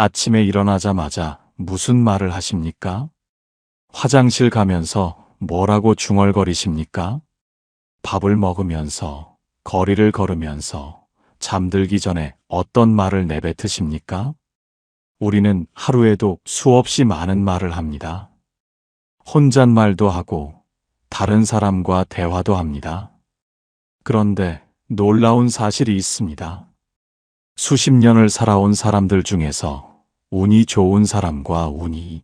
아침에 일어나자마자 무슨 말을 하십니까? 화장실 가면서 뭐라고 중얼거리십니까? 밥을 먹으면서, 거리를 걸으면서, 잠들기 전에 어떤 말을 내뱉으십니까? 우리는 하루에도 수없이 많은 말을 합니다. 혼잣말도 하고, 다른 사람과 대화도 합니다. 그런데 놀라운 사실이 있습니다. 수십 년을 살아온 사람들 중에서 운이 좋은 사람과 운이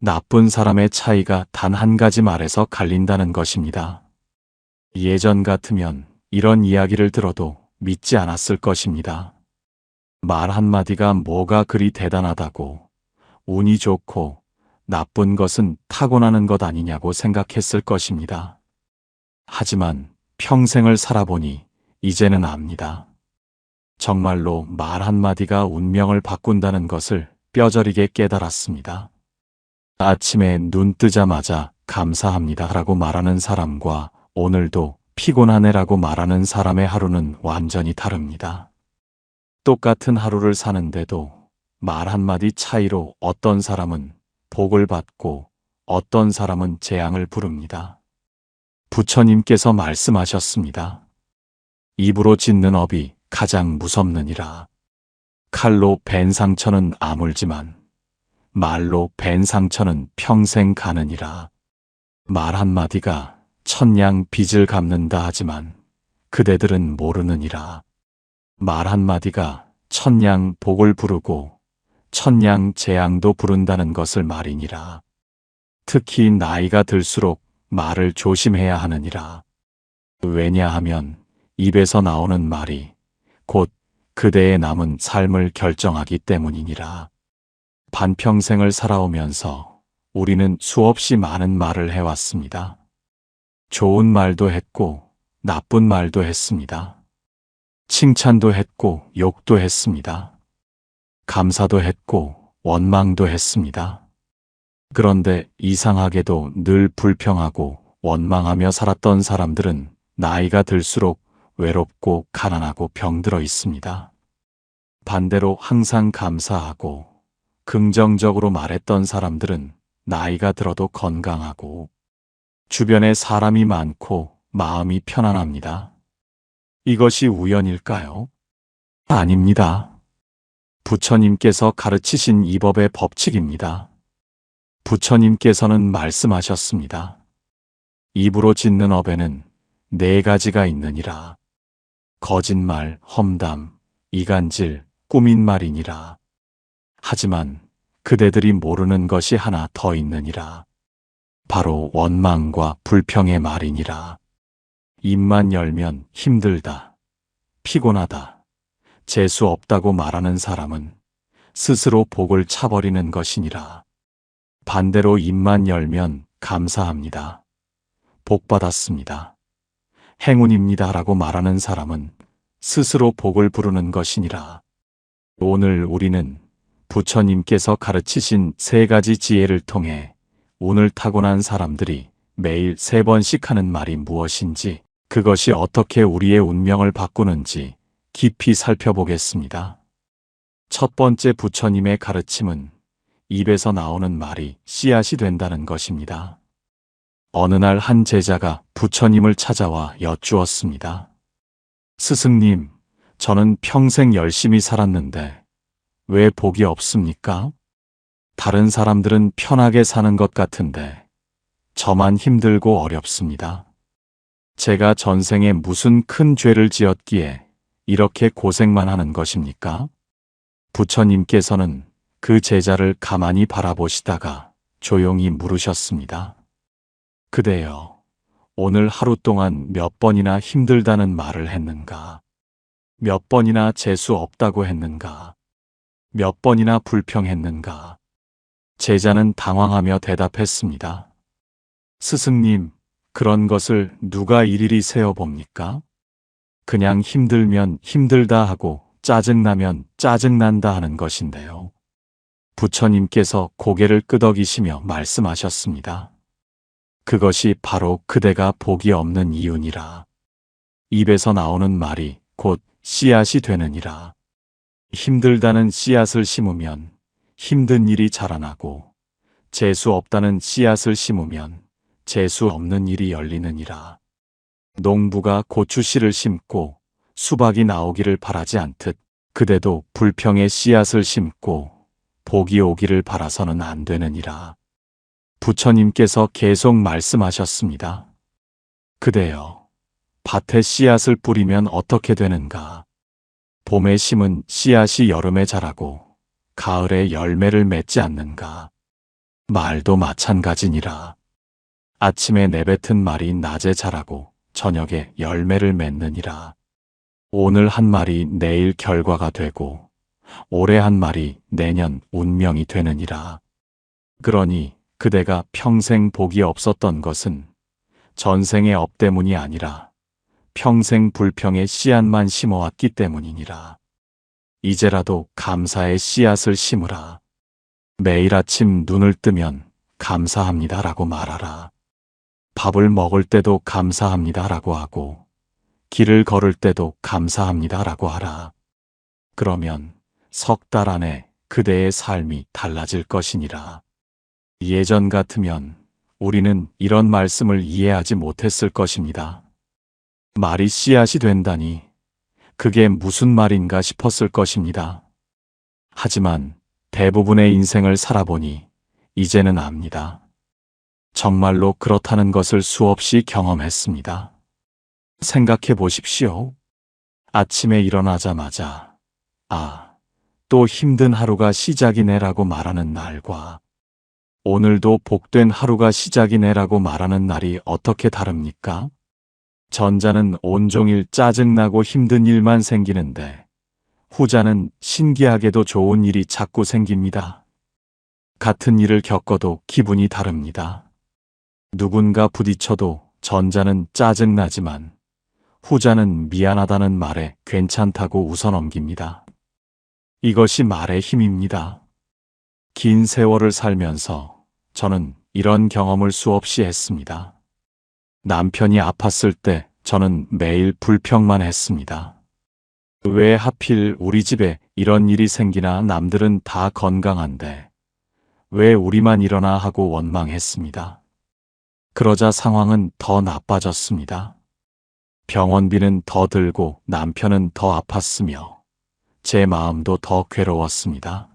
나쁜 사람의 차이가 단 한 가지 말에서 갈린다는 것입니다. 예전 같으면 이런 이야기를 들어도 믿지 않았을 것입니다. 말 한마디가 뭐가 그리 대단하다고, 운이 좋고 나쁜 것은 타고나는 것 아니냐고 생각했을 것입니다. 하지만 평생을 살아보니 이제는 압니다. 정말로 말 한마디가 운명을 바꾼다는 것을 뼈저리게 깨달았습니다. 아침에 눈 뜨자마자 감사합니다라고 말하는 사람과 오늘도 피곤하네라고 말하는 사람의 하루는 완전히 다릅니다. 똑같은 하루를 사는데도 말 한마디 차이로 어떤 사람은 복을 받고 어떤 사람은 재앙을 부릅니다. 부처님께서 말씀하셨습니다. 입으로 짓는 업이 가장 무섭느니라. 칼로 벤 상처는 아물지만 말로 벤 상처는 평생 가느니라. 말 한마디가 천냥 빚을 갚는다 하지만 그대들은 모르느니라. 말 한마디가 천냥 복을 부르고 천냥 재앙도 부른다는 것을 말이니라. 특히 나이가 들수록 말을 조심해야 하느니라. 왜냐하면 입에서 나오는 말이 곧 그대의 남은 삶을 결정하기 때문이니라. 반평생을 살아오면서 우리는 수없이 많은 말을 해왔습니다. 좋은 말도 했고 나쁜 말도 했습니다. 칭찬도 했고 욕도 했습니다. 감사도 했고 원망도 했습니다. 그런데 이상하게도 늘 불평하고 원망하며 살았던 사람들은 나이가 들수록 외롭고 가난하고 병들어 있습니다. 반대로 항상 감사하고 긍정적으로 말했던 사람들은 나이가 들어도 건강하고 주변에 사람이 많고 마음이 편안합니다. 이것이 우연일까요? 아닙니다. 부처님께서 가르치신 이 법의 법칙입니다. 부처님께서는 말씀하셨습니다. 입으로 짓는 업에는 4가지가 있느니라. 거짓말, 험담, 이간질, 꾸민 말이니라. 하지만 그대들이 모르는 것이 하나 더 있느니라. 바로 원망과 불평의 말이니라. 입만 열면 힘들다, 피곤하다, 재수 없다고 말하는 사람은 스스로 복을 차버리는 것이니라. 반대로 입만 열면 감사합니다, 복 받았습니다, 행운입니다 라고 말하는 사람은 스스로 복을 부르는 것이니라. 오늘 우리는 부처님께서 가르치신 3가지 지혜를 통해 운을 타고난 사람들이 매일 3번씩 하는 말이 무엇인지, 그것이 어떻게 우리의 운명을 바꾸는지 깊이 살펴보겠습니다. 첫 번째, 부처님의 가르침은 입에서 나오는 말이 씨앗이 된다는 것입니다. 어느 날 한 제자가 부처님을 찾아와 여쭈었습니다. 스승님, 저는 평생 열심히 살았는데 왜 복이 없습니까? 다른 사람들은 편하게 사는 것 같은데 저만 힘들고 어렵습니다. 제가 전생에 무슨 큰 죄를 지었기에 이렇게 고생만 하는 것입니까? 부처님께서는 그 제자를 가만히 바라보시다가 조용히 물으셨습니다. 그대여, 오늘 하루 동안 몇 번이나 힘들다는 말을 했는가? 몇 번이나 재수 없다고 했는가? 몇 번이나 불평했는가? 제자는 당황하며 대답했습니다. 스승님, 그런 것을 누가 일일이 세어봅니까? 그냥 힘들면 힘들다 하고 짜증나면 짜증난다 하는 것인데요. 부처님께서 고개를 끄덕이시며 말씀하셨습니다. 그것이 바로 그대가 복이 없는 이유니라. 입에서 나오는 말이 곧 씨앗이 되느니라. 힘들다는 씨앗을 심으면 힘든 일이 자라나고 재수 없다는 씨앗을 심으면 재수 없는 일이 열리느니라. 농부가 고추씨를 심고 수박이 나오기를 바라지 않듯 그대도 불평의 씨앗을 심고 복이 오기를 바라서는 안 되느니라. 부처님께서 계속 말씀하셨습니다. 그대여, 밭에 씨앗을 뿌리면 어떻게 되는가? 봄에 심은 씨앗이 여름에 자라고 가을에 열매를 맺지 않는가? 말도 마찬가지니라. 아침에 내뱉은 말이 낮에 자라고 저녁에 열매를 맺느니라. 오늘 한 말이 내일 결과가 되고 올해 한 말이 내년 운명이 되느니라. 그러니 그대가 평생 복이 없었던 것은 전생의 업 때문이 아니라 평생 불평의 씨앗만 심어왔기 때문이니라. 이제라도 감사의 씨앗을 심으라. 매일 아침 눈을 뜨면 감사합니다라고 말하라. 밥을 먹을 때도 감사합니다라고 하고 길을 걸을 때도 감사합니다라고 하라. 그러면 석 달 안에 그대의 삶이 달라질 것이니라. 예전 같으면 우리는 이런 말씀을 이해하지 못했을 것입니다. 말이 씨앗이 된다니 그게 무슨 말인가 싶었을 것입니다. 하지만 대부분의 인생을 살아보니 이제는 압니다. 정말로 그렇다는 것을 수없이 경험했습니다. 생각해 보십시오. 아침에 일어나자마자 또 힘든 하루가 시작이네라고 말하는 날과 오늘도 복된 하루가 시작이네라고 말하는 날이 어떻게 다릅니까? 전자는 온종일 짜증나고 힘든 일만 생기는데 후자는 신기하게도 좋은 일이 자꾸 생깁니다. 같은 일을 겪어도 기분이 다릅니다. 누군가 부딪혀도 전자는 짜증나지만 후자는 미안하다는 말에 괜찮다고 웃어넘깁니다. 이것이 말의 힘입니다. 긴 세월을 살면서 저는 이런 경험을 수없이 했습니다. 남편이 아팠을 때 저는 매일 불평만 했습니다. 왜 하필 우리 집에 이런 일이 생기나 남들은 다 건강한데 왜 우리만 이러나 하고 원망했습니다. 그러자 상황은 더 나빠졌습니다. 병원비는 더 들고 남편은 더 아팠으며 제 마음도 더 괴로웠습니다.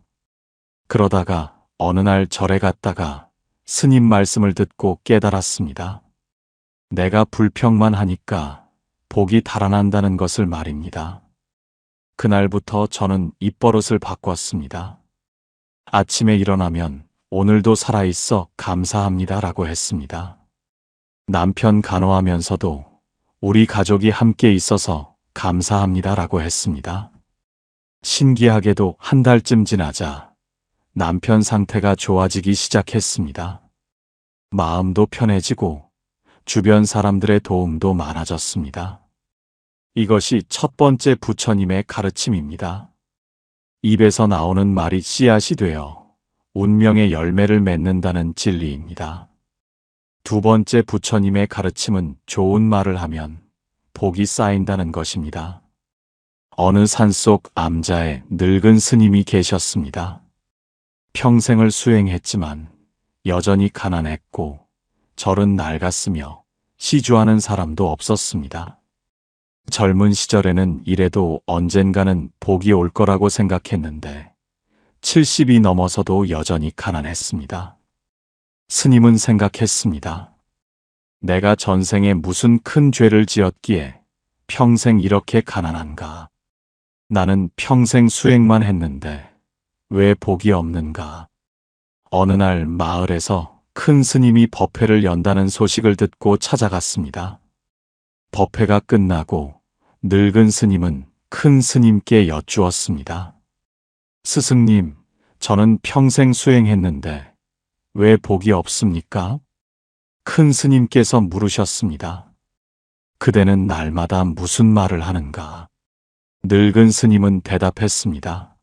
그러다가 어느 날 절에 갔다가 스님 말씀을 듣고 깨달았습니다. 내가 불평만 하니까 복이 달아난다는 것을 말입니다. 그날부터 저는 입버릇을 바꿨습니다. 아침에 일어나면 오늘도 살아있어 감사합니다라고 했습니다. 남편 간호하면서도 우리 가족이 함께 있어서 감사합니다라고 했습니다. 신기하게도 한 달쯤 지나자 남편 상태가 좋아지기 시작했습니다. 마음도 편해지고 주변 사람들의 도움도 많아졌습니다. 이것이 첫 번째 부처님의 가르침입니다. 입에서 나오는 말이 씨앗이 되어 운명의 열매를 맺는다는 진리입니다. 두 번째 부처님의 가르침은 좋은 말을 하면 복이 쌓인다는 것입니다. 어느 산속 암자에 늙은 스님이 계셨습니다. 평생을 수행했지만 여전히 가난했고 절은 낡았으며 시주하는 사람도 없었습니다. 젊은 시절에는 이래도 언젠가는 복이 올 거라고 생각했는데 70이 넘어서도 여전히 가난했습니다. 스님은 생각했습니다. 내가 전생에 무슨 큰 죄를 지었기에 평생 이렇게 가난한가? 나는 평생 수행만 했는데 왜 복이 없는가? 어느 날 마을에서 큰 스님이 법회를 연다는 소식을 듣고 찾아갔습니다. 법회가 끝나고 늙은 스님은 큰 스님께 여쭈었습니다. 스승님, 저는 평생 수행했는데 왜 복이 없습니까? 큰 스님께서 물으셨습니다. 그대는 날마다 무슨 말을 하는가? 늙은 스님은 대답했습니다.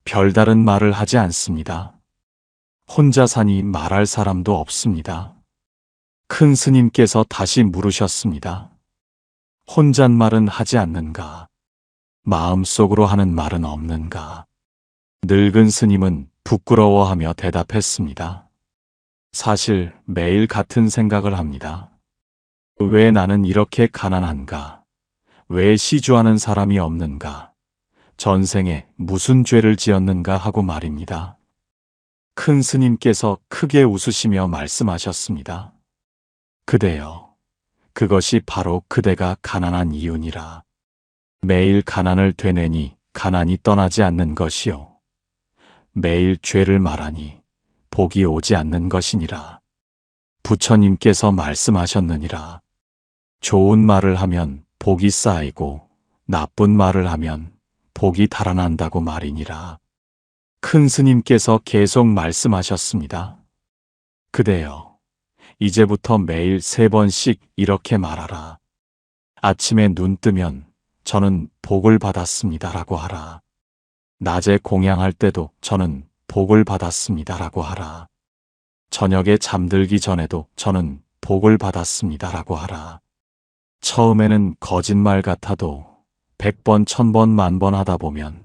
별다른 말을 하지 않습니다. 혼자 사니 말할 사람도 없습니다. 큰 스님께서 다시 물으셨습니다. 혼잣말은 하지 않는가? 마음속으로 하는 말은 없는가? 늙은 스님은 부끄러워하며 대답했습니다. 사실 매일 같은 생각을 합니다. 왜 나는 이렇게 가난한가? 왜 시주하는 사람이 없는가? 전생에 무슨 죄를 지었는가 하고 말입니다. 큰 스님께서 크게 웃으시며 말씀하셨습니다. 그대여, 그것이 바로 그대가 가난한 이유니라. 매일 가난을 되뇌니 가난이 떠나지 않는 것이요. 매일 죄를 말하니 복이 오지 않는 것이니라. 부처님께서 말씀하셨느니라. 좋은 말을 하면 복이 쌓이고 나쁜 말을 하면 복이 달아난다고 말이니라. 큰 스님께서 계속 말씀하셨습니다. 그대여, 이제부터 매일 3번씩 이렇게 말하라. 아침에 눈 뜨면 저는 복을 받았습니다라고 하라. 낮에 공양할 때도 저는 복을 받았습니다라고 하라. 저녁에 잠들기 전에도 저는 복을 받았습니다라고 하라. 처음에는 거짓말 같아도 100번, 1000번, 10,000번 하다 보면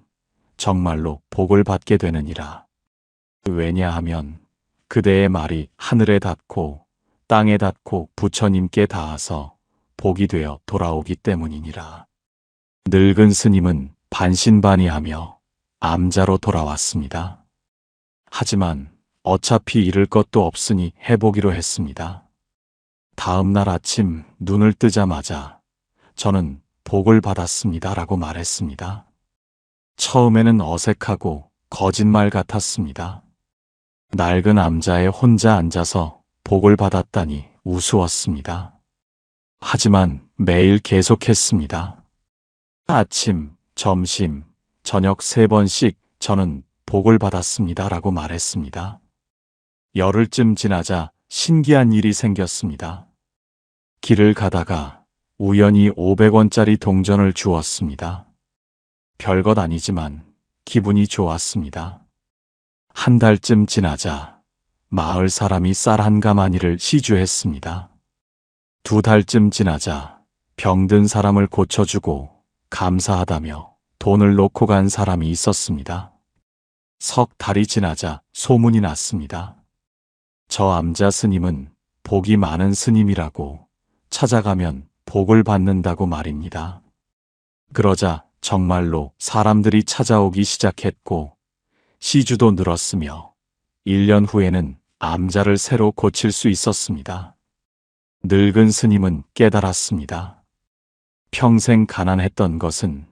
정말로 복을 받게 되느니라. 왜냐하면 그대의 말이 하늘에 닿고 땅에 닿고 부처님께 닿아서 복이 되어 돌아오기 때문이니라. 늙은 스님은 반신반의하며 암자로 돌아왔습니다. 하지만 어차피 잃을 것도 없으니 해보기로 했습니다. 다음 날 아침 눈을 뜨자마자 저는 복을 받았습니다라고 말했습니다. 처음에는 어색하고 거짓말 같았습니다. 낡은 암자에 혼자 앉아서 복을 받았다니 우스웠습니다. 하지만 매일 계속했습니다. 아침, 점심, 저녁 3번씩 저는 복을 받았습니다라고 말했습니다. 열흘쯤 지나자 신기한 일이 생겼습니다. 길을 가다가 우연히 500원짜리 동전을 주었습니다. 별것 아니지만 기분이 좋았습니다. 한 달쯤 지나자 마을 사람이 쌀 한 가마니를 시주했습니다. 2달쯤 지나자 병든 사람을 고쳐주고 감사하다며 돈을 놓고 간 사람이 있었습니다. 석 달이 지나자 소문이 났습니다. 저 암자 스님은 복이 많은 스님이라고 찾아가면 복을 받는다고 말입니다. 그러자 정말로 사람들이 찾아오기 시작했고 시주도 늘었으며 1년 후에는 암자를 새로 고칠 수 있었습니다. 늙은 스님은 깨달았습니다. 평생 가난했던 것은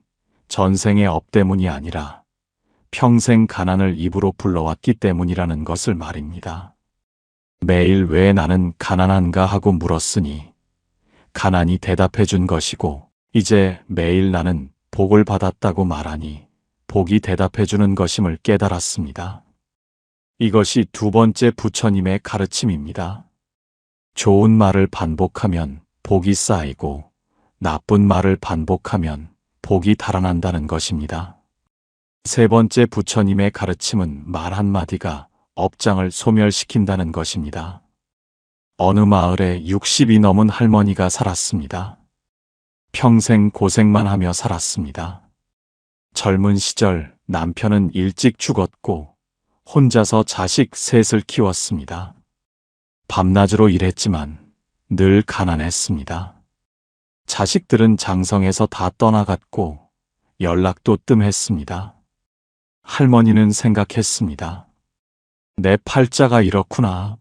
전생의 업 때문이 아니라 평생 가난을 입으로 불러왔기 때문이라는 것을 말입니다. 매일 왜 나는 가난한가 하고 물었으니 가난이 대답해 준 것이고 이제 매일 나는 복을 받았다고 말하니 복이 대답해 주는 것임을 깨달았습니다. 이것이 2번째 부처님의 가르침입니다. 좋은 말을 반복하면 복이 쌓이고 나쁜 말을 반복하면 복이 달아난다는 것입니다. 3번째 부처님의 가르침은 말 한마디가 업장을 소멸시킨다는 것입니다. 어느 마을에 60이 넘은 할머니가 살았습니다. 평생 고생만 하며 살았습니다. 젊은 시절 남편은 일찍 죽었고 혼자서 자식 셋을 키웠습니다. 밤낮으로 일했지만 늘 가난했습니다. 자식들은 장성에서 다 떠나갔고 연락도 뜸했습니다. 할머니는 생각했습니다. 내 팔자가 이렇구나.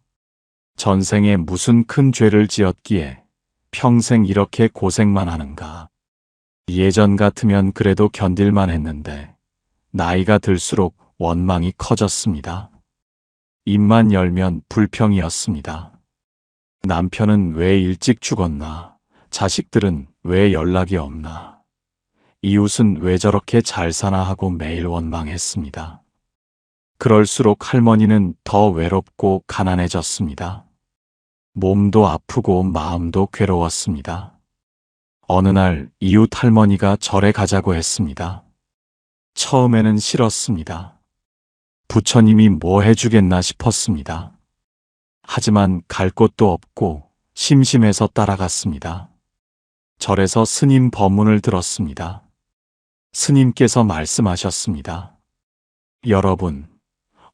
전생에 무슨 큰 죄를 지었기에 평생 이렇게 고생만 하는가. 예전 같으면 그래도 견딜만 했는데 나이가 들수록 원망이 커졌습니다. 입만 열면 불평이었습니다. 남편은 왜 일찍 죽었나? 자식들은 왜 연락이 없나? 이웃은 왜 저렇게 잘 사나 하고 매일 원망했습니다. 그럴수록 할머니는 더 외롭고 가난해졌습니다. 몸도 아프고 마음도 괴로웠습니다. 어느 날 이웃 할머니가 절에 가자고 했습니다. 처음에는 싫었습니다. 부처님이 뭐 해주겠나 싶었습니다. 하지만 갈 곳도 없고 심심해서 따라갔습니다. 절에서 스님 법문을 들었습니다. 스님께서 말씀하셨습니다. 여러분,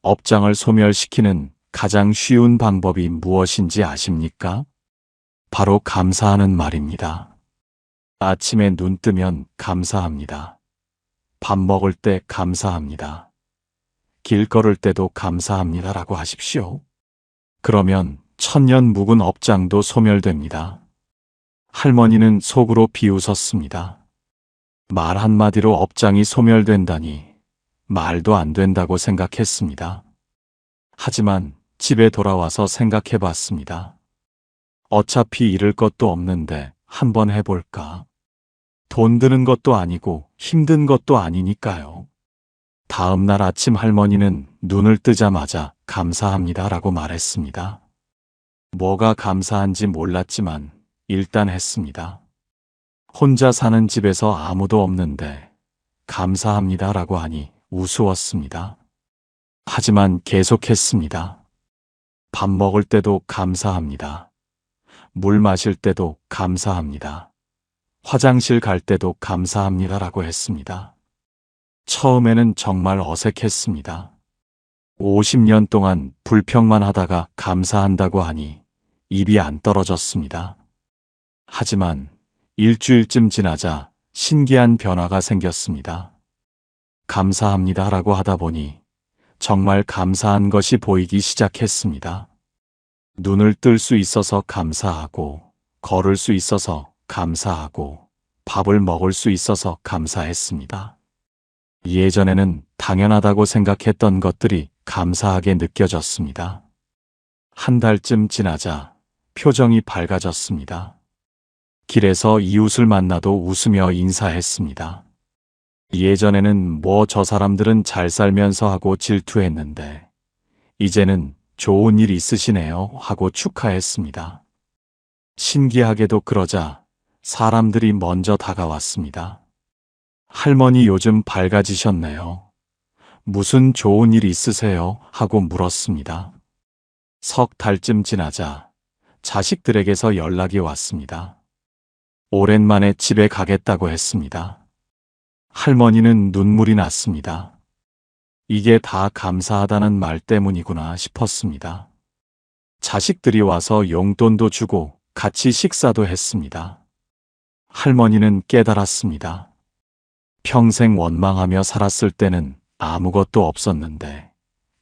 업장을 소멸시키는 가장 쉬운 방법이 무엇인지 아십니까? 바로 감사하는 말입니다. 아침에 눈 뜨면 감사합니다. 밥 먹을 때 감사합니다. 길 걸을 때도 감사합니다라고 하십시오. 그러면 천년 묵은 업장도 소멸됩니다. 할머니는 속으로 비웃었습니다. 말 한마디로 업장이 소멸된다니 말도 안 된다고 생각했습니다. 하지만 집에 돌아와서 생각해 봤습니다. 어차피 잃을 것도 없는데 한번 해볼까? 돈 드는 것도 아니고 힘든 것도 아니니까요. 다음 날 아침 할머니는 눈을 뜨자마자 감사합니다라고 말했습니다. 뭐가 감사한지 몰랐지만 일단 했습니다. 혼자 사는 집에서 아무도 없는데 감사합니다라고 하니 우스웠습니다. 하지만 계속했습니다. 밥 먹을 때도 감사합니다. 물 마실 때도 감사합니다. 화장실 갈 때도 감사합니다라고 했습니다. 처음에는 정말 어색했습니다. 50년 동안 불평만 하다가 감사한다고 하니 입이 안 떨어졌습니다. 하지만 일주일쯤 지나자 신기한 변화가 생겼습니다. 감사합니다라고 하다 보니 정말 감사한 것이 보이기 시작했습니다. 눈을 뜰 수 있어서 감사하고, 걸을 수 있어서 감사하고, 밥을 먹을 수 있어서 감사했습니다. 예전에는 당연하다고 생각했던 것들이 감사하게 느껴졌습니다. 한 달쯤 지나자 표정이 밝아졌습니다. 길에서 이웃을 만나도 웃으며 인사했습니다. 예전에는 뭐 저 사람들은 잘 살면서 하고 질투했는데 이제는 좋은 일 있으시네요 하고 축하했습니다. 신기하게도 그러자 사람들이 먼저 다가왔습니다. 할머니 요즘 밝아지셨네요. 무슨 좋은 일 있으세요? 하고 물었습니다. 석 달쯤 지나자 자식들에게서 연락이 왔습니다. 오랜만에 집에 가겠다고 했습니다. 할머니는 눈물이 났습니다. 이게 다 감사하다는 말 때문이구나 싶었습니다. 자식들이 와서 용돈도 주고 같이 식사도 했습니다. 할머니는 깨달았습니다. 평생 원망하며 살았을 때는 아무것도 없었는데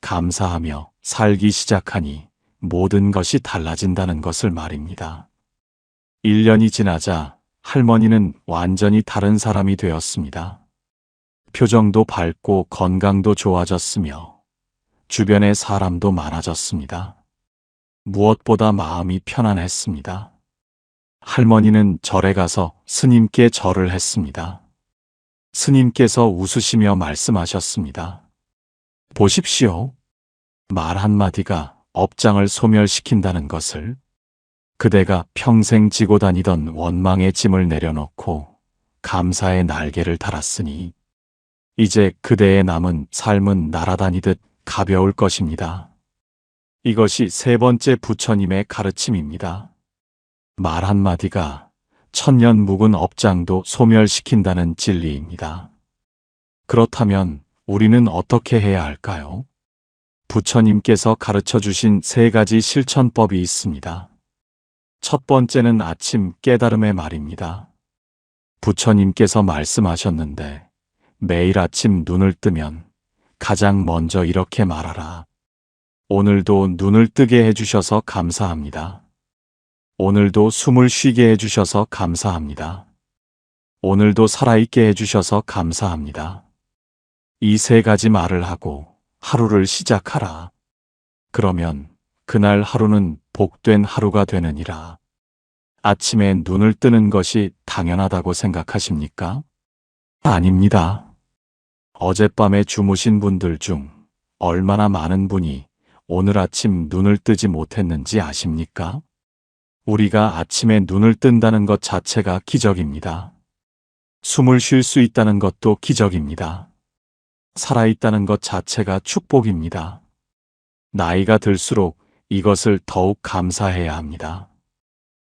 감사하며 살기 시작하니 모든 것이 달라진다는 것을 말입니다. 1년이 지나자 할머니는 완전히 다른 사람이 되었습니다. 표정도 밝고 건강도 좋아졌으며 주변에 사람도 많아졌습니다. 무엇보다 마음이 편안했습니다. 할머니는 절에 가서 스님께 절을 했습니다. 스님께서 웃으시며 말씀하셨습니다. 보십시오. 말 한마디가 업장을 소멸시킨다는 것을. 그대가 평생 지고 다니던 원망의 짐을 내려놓고 감사의 날개를 달았으니 이제 그대의 남은 삶은 날아다니듯 가벼울 것입니다. 이것이 세 번째 부처님의 가르침입니다. 말 한마디가 천년 묵은 업장도 소멸시킨다는 진리입니다. 그렇다면 우리는 어떻게 해야 할까요? 부처님께서 가르쳐 주신 3가지 실천법이 있습니다. 첫 번째는 아침 깨달음의 말입니다. 부처님께서 말씀하셨는데 매일 아침 눈을 뜨면 가장 먼저 이렇게 말하라. 오늘도 눈을 뜨게 해주셔서 감사합니다. 오늘도 숨을 쉬게 해주셔서 감사합니다. 오늘도 살아있게 해주셔서 감사합니다. 이 3가지 말을 하고 하루를 시작하라. 그러면 그날 하루는 복된 하루가 되느니라. 아침에 눈을 뜨는 것이 당연하다고 생각하십니까? 아닙니다. 어젯밤에 주무신 분들 중 얼마나 많은 분이 오늘 아침 눈을 뜨지 못했는지 아십니까? 우리가 아침에 눈을 뜬다는 것 자체가 기적입니다. 숨을 쉴 수 있다는 것도 기적입니다. 살아있다는 것 자체가 축복입니다. 나이가 들수록 이것을 더욱 감사해야 합니다.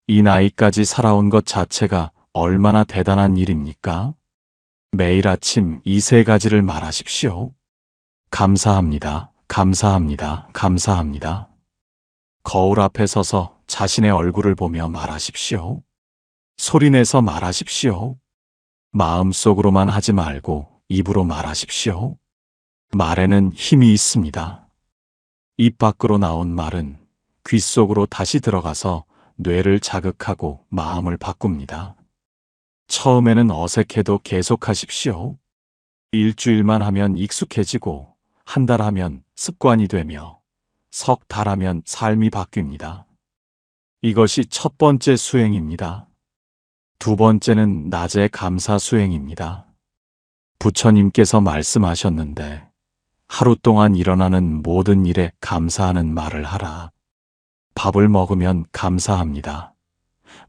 이 나이까지 살아온 것 자체가 얼마나 대단한 일입니까? 매일 아침 이 세 가지를 말하십시오. 감사합니다. 감사합니다. 감사합니다. 거울 앞에 서서 자신의 얼굴을 보며 말하십시오. 소리내서 말하십시오. 마음속으로만 하지 말고 입으로 말하십시오. 말에는 힘이 있습니다. 입 밖으로 나온 말은 귀 속으로 다시 들어가서 뇌를 자극하고 마음을 바꿉니다. 처음에는 어색해도 계속하십시오. 일주일만 하면 익숙해지고 한 달 하면 습관이 되며 석 달 하면 삶이 바뀝니다. 이것이 첫 번째 수행입니다. 두 번째는 낮의 감사 수행입니다. 부처님께서 말씀하셨는데 하루 동안 일어나는 모든 일에 감사하는 말을 하라. 밥을 먹으면 감사합니다.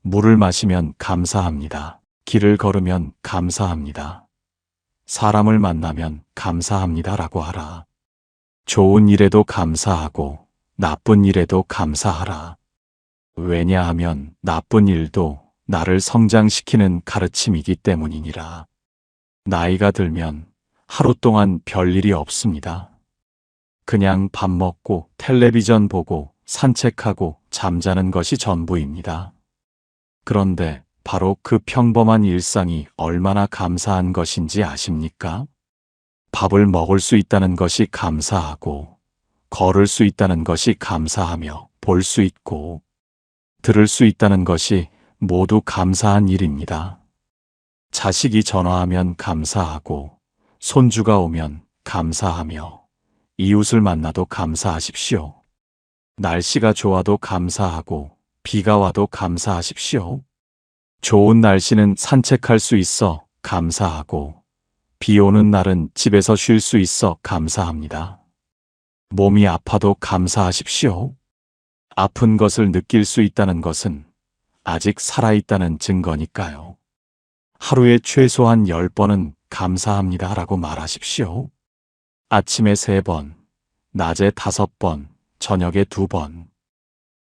물을 마시면 감사합니다. 길을 걸으면 감사합니다. 사람을 만나면 감사합니다라고 하라. 좋은 일에도 감사하고 나쁜 일에도 감사하라. 왜냐하면 나쁜 일도 나를 성장시키는 가르침이기 때문이니라. 나이가 들면 하루 동안 별일이 없습니다. 그냥 밥 먹고 텔레비전 보고 산책하고 잠자는 것이 전부입니다. 그런데 바로 그 평범한 일상이 얼마나 감사한 것인지 아십니까? 밥을 먹을 수 있다는 것이 감사하고, 걸을 수 있다는 것이 감사하며, 볼 수 있고, 들을 수 있다는 것이 모두 감사한 일입니다. 자식이 전화하면 감사하고, 손주가 오면 감사하며, 이웃을 만나도 감사하십시오. 날씨가 좋아도 감사하고, 비가 와도 감사하십시오. 좋은 날씨는 산책할 수 있어 감사하고, 비 오는 날은 집에서 쉴 수 있어 감사합니다. 몸이 아파도 감사하십시오. 아픈 것을 느낄 수 있다는 것은 아직 살아있다는 증거니까요. 하루에 최소한 10번은 감사합니다라고 말하십시오. 아침에 3번, 낮에 5번, 저녁에 2번.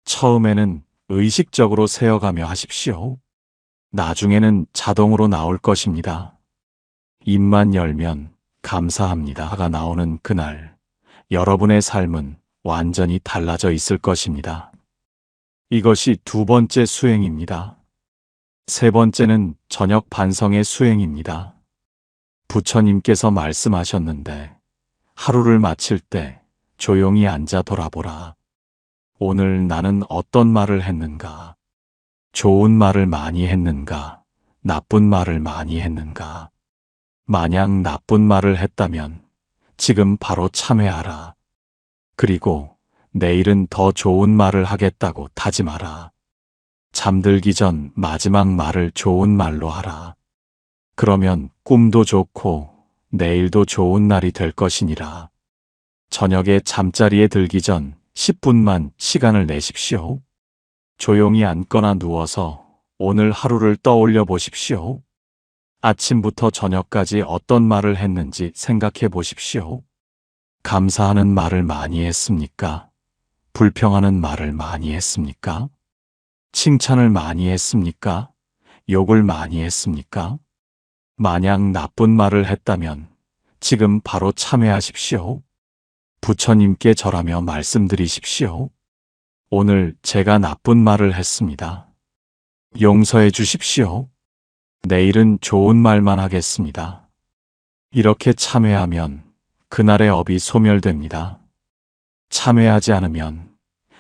처음에는 의식적으로 세어가며 하십시오. 나중에는 자동으로 나올 것입니다. 입만 열면 감사합니다가 나오는 그날, 여러분의 삶은 완전히 달라져 있을 것입니다. 이것이 두 번째 수행입니다. 세 번째는 저녁 반성의 수행입니다. 부처님께서 말씀하셨는데, 하루를 마칠 때 조용히 앉아 돌아보라. 오늘 나는 어떤 말을 했는가? 좋은 말을 많이 했는가? 나쁜 말을 많이 했는가? 만약 나쁜 말을 했다면 지금 바로 참회하라. 그리고 내일은 더 좋은 말을 하겠다고 다짐하라. 잠들기 전 마지막 말을 좋은 말로 하라. 그러면 꿈도 좋고 내일도 좋은 날이 될 것이니라. 저녁에 잠자리에 들기 전 10분만 시간을 내십시오. 조용히 앉거나 누워서 오늘 하루를 떠올려 보십시오. 아침부터 저녁까지 어떤 말을 했는지 생각해 보십시오. 감사하는 말을 많이 했습니까? 불평하는 말을 많이 했습니까? 칭찬을 많이 했습니까? 욕을 많이 했습니까? 만약 나쁜 말을 했다면 지금 바로 참회하십시오. 부처님께 절하며 말씀드리십시오. 오늘 제가 나쁜 말을 했습니다. 용서해 주십시오. 내일은 좋은 말만 하겠습니다. 이렇게 참회하면 그날의 업이 소멸됩니다. 참회하지 않으면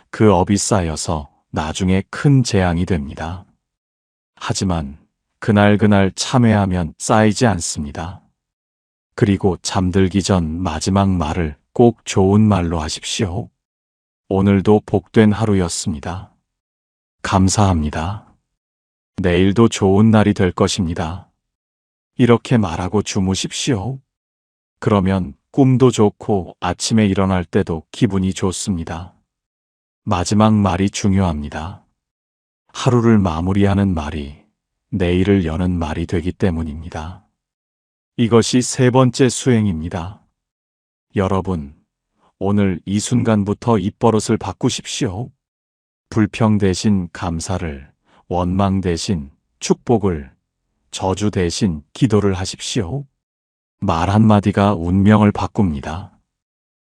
그 업이 쌓여서 나중에 큰 재앙이 됩니다. 하지만 그날 참회하면 쌓이지 않습니다. 그리고 잠들기 전 마지막 말을 꼭 좋은 말로 하십시오. 오늘도 복된 하루였습니다. 감사합니다. 내일도 좋은 날이 될 것입니다. 이렇게 말하고 주무십시오. 그러면 꿈도 좋고 아침에 일어날 때도 기분이 좋습니다. 마지막 말이 중요합니다. 하루를 마무리하는 말이 내일을 여는 말이 되기 때문입니다. 이것이 세 번째 수행입니다. 여러분, 오늘 이 순간부터 입버릇을 바꾸십시오. 불평 대신 감사를, 원망 대신 축복을, 저주 대신 기도를 하십시오. 말 한마디가 운명을 바꿉니다.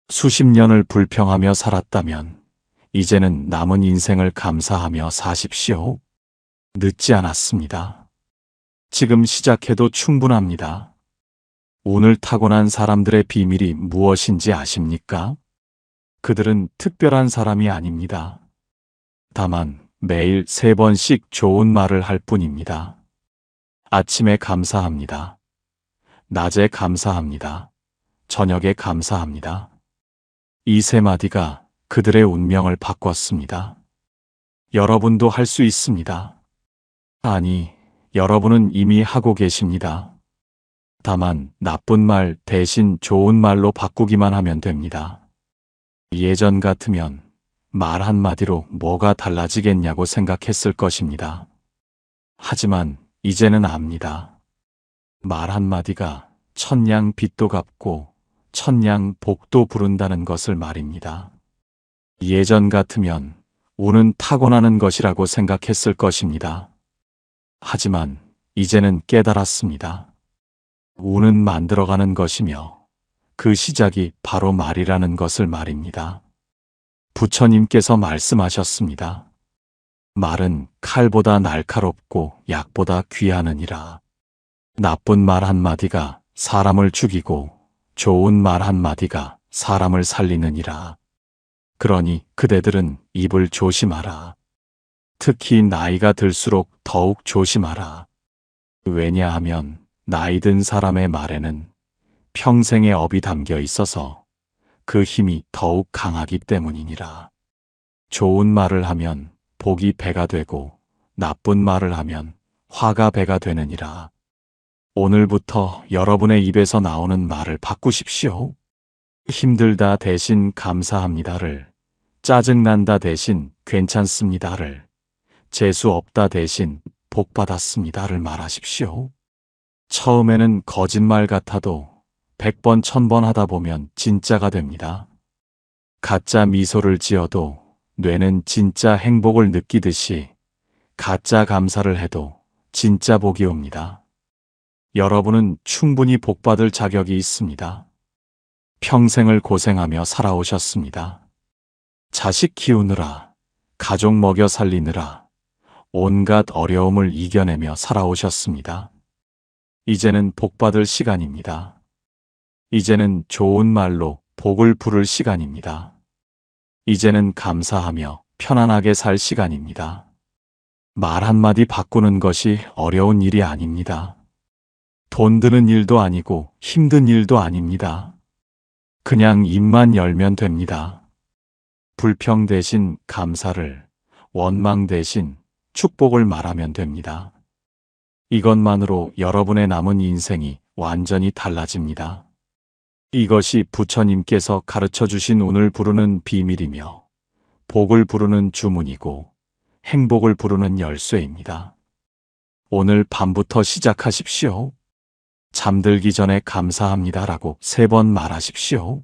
수십 년을 불평하며 살았다면 이제는 남은 인생을 감사하며 사십시오. 늦지 않았습니다. 지금 시작해도 충분합니다. 운을 타고난 사람들의 비밀이 무엇인지 아십니까? 그들은 특별한 사람이 아닙니다. 다만 매일 3번씩 좋은 말을 할 뿐입니다. 아침에 감사합니다. 낮에 감사합니다. 저녁에 감사합니다. 이 3마디가 그들의 운명을 바꿨습니다. 여러분도 할 수 있습니다. 아니, 여러분은 이미 하고 계십니다. 다만 나쁜 말 대신 좋은 말로 바꾸기만 하면 됩니다. 예전 같으면 말 한마디로 뭐가 달라지겠냐고 생각했을 것입니다. 하지만 이제는 압니다. 말 한마디가 천냥 빚도 갚고 천냥 복도 부른다는 것을 말입니다. 예전 같으면 운은 타고나는 것이라고 생각했을 것입니다. 하지만 이제는 깨달았습니다. 운은 만들어가는 것이며 그 시작이 바로 말이라는 것을 말입니다. 부처님께서 말씀하셨습니다. 말은 칼보다 날카롭고 약보다 귀하느니라. 나쁜 말 한마디가 사람을 죽이고 좋은 말 한마디가 사람을 살리느니라. 그러니 그대들은 입을 조심하라. 특히 나이가 들수록 더욱 조심하라. 왜냐하면 나이 든 사람의 말에는 평생의 업이 담겨 있어서 그 힘이 더욱 강하기 때문이니라. 좋은 말을 하면 복이 배가 되고 나쁜 말을 하면 화가 배가 되느니라. 오늘부터 여러분의 입에서 나오는 말을 바꾸십시오. 힘들다 대신 감사합니다를, 짜증난다 대신 괜찮습니다를, 재수 없다 대신 복 받았습니다를 말하십시오. 처음에는 거짓말 같아도 100번, 1000번 하다 보면 진짜가 됩니다. 가짜 미소를 지어도 뇌는 진짜 행복을 느끼듯이 가짜 감사를 해도 진짜 복이 옵니다. 여러분은 충분히 복받을 자격이 있습니다. 평생을 고생하며 살아오셨습니다. 자식 키우느라, 가족 먹여 살리느라 온갖 어려움을 이겨내며 살아오셨습니다. 이제는 복받을 시간입니다. 이제는 좋은 말로 복을 부를 시간입니다. 이제는 감사하며 편안하게 살 시간입니다. 말 한마디 바꾸는 것이 어려운 일이 아닙니다. 돈 드는 일도 아니고 힘든 일도 아닙니다. 그냥 입만 열면 됩니다. 불평 대신 감사를, 원망 대신 축복을 말하면 됩니다. 이것만으로 여러분의 남은 인생이 완전히 달라집니다. 이것이 부처님께서 가르쳐 주신 운을 부르는 비밀이며 복을 부르는 주문이고 행복을 부르는 열쇠입니다. 오늘 밤부터 시작하십시오. 잠들기 전에 감사합니다라고 3번 말하십시오.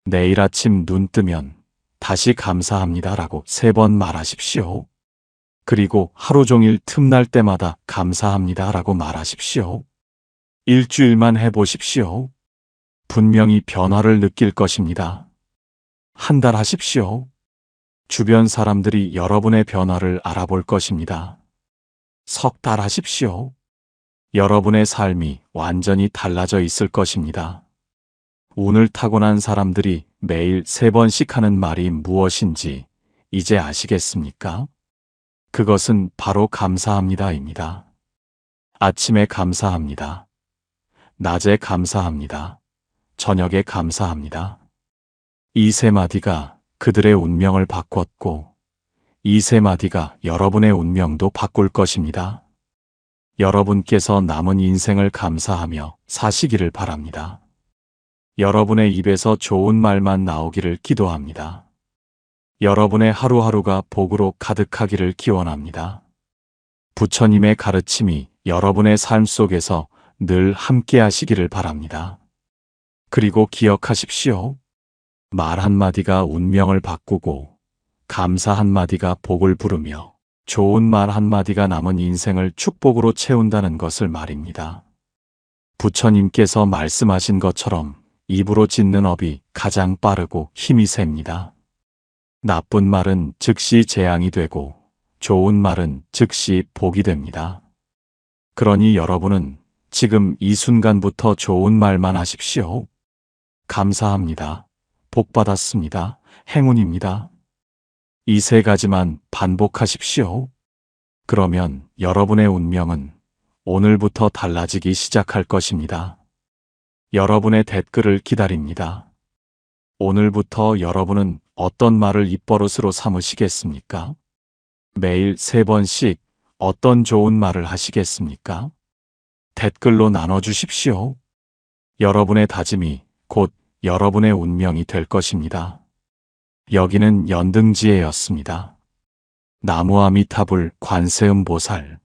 내일 아침 눈 뜨면 다시 감사합니다라고 3번 말하십시오. 그리고 하루 종일 틈날 때마다 감사합니다라고 말하십시오. 일주일만 해보십시오. 분명히 변화를 느낄 것입니다. 한 달 하십시오. 주변 사람들이 여러분의 변화를 알아볼 것입니다. 3달 하십시오. 여러분의 삶이 완전히 달라져 있을 것입니다. 운을 타고난 사람들이 매일 3번씩 하는 말이 무엇인지 이제 아시겠습니까? 그것은 바로 감사합니다입니다. 아침에 감사합니다. 낮에 감사합니다. 저녁에 감사합니다. 이 3마디가 그들의 운명을 바꿨고 이 3마디가 여러분의 운명도 바꿀 것입니다. 여러분께서 남은 인생을 감사하며 사시기를 바랍니다. 여러분의 입에서 좋은 말만 나오기를 기도합니다. 여러분의 하루하루가 복으로 가득하기를 기원합니다. 부처님의 가르침이 여러분의 삶 속에서 늘 함께 하시기를 바랍니다. 그리고 기억하십시오. 말 한마디가 운명을 바꾸고 감사 한마디가 복을 부르며 좋은 말 한마디가 남은 인생을 축복으로 채운다는 것을 말입니다. 부처님께서 말씀하신 것처럼 입으로 짓는 업이 가장 빠르고 힘이 셉니다. 나쁜 말은 즉시 재앙이 되고 좋은 말은 즉시 복이 됩니다. 그러니 여러분은 지금 이 순간부터 좋은 말만 하십시오. 감사합니다. 복 받았습니다. 행운입니다. 이 세 가지만 반복하십시오. 그러면 여러분의 운명은 오늘부터 달라지기 시작할 것입니다. 여러분의 댓글을 기다립니다. 오늘부터 여러분은 어떤 말을 입버릇으로 삼으시겠습니까? 매일 3번씩 어떤 좋은 말을 하시겠습니까? 댓글로 나눠주십시오. 여러분의 다짐이 곧 여러분의 운명이 될 것입니다. 여기는 연등지혜였습니다. 나무아미타불 관세음보살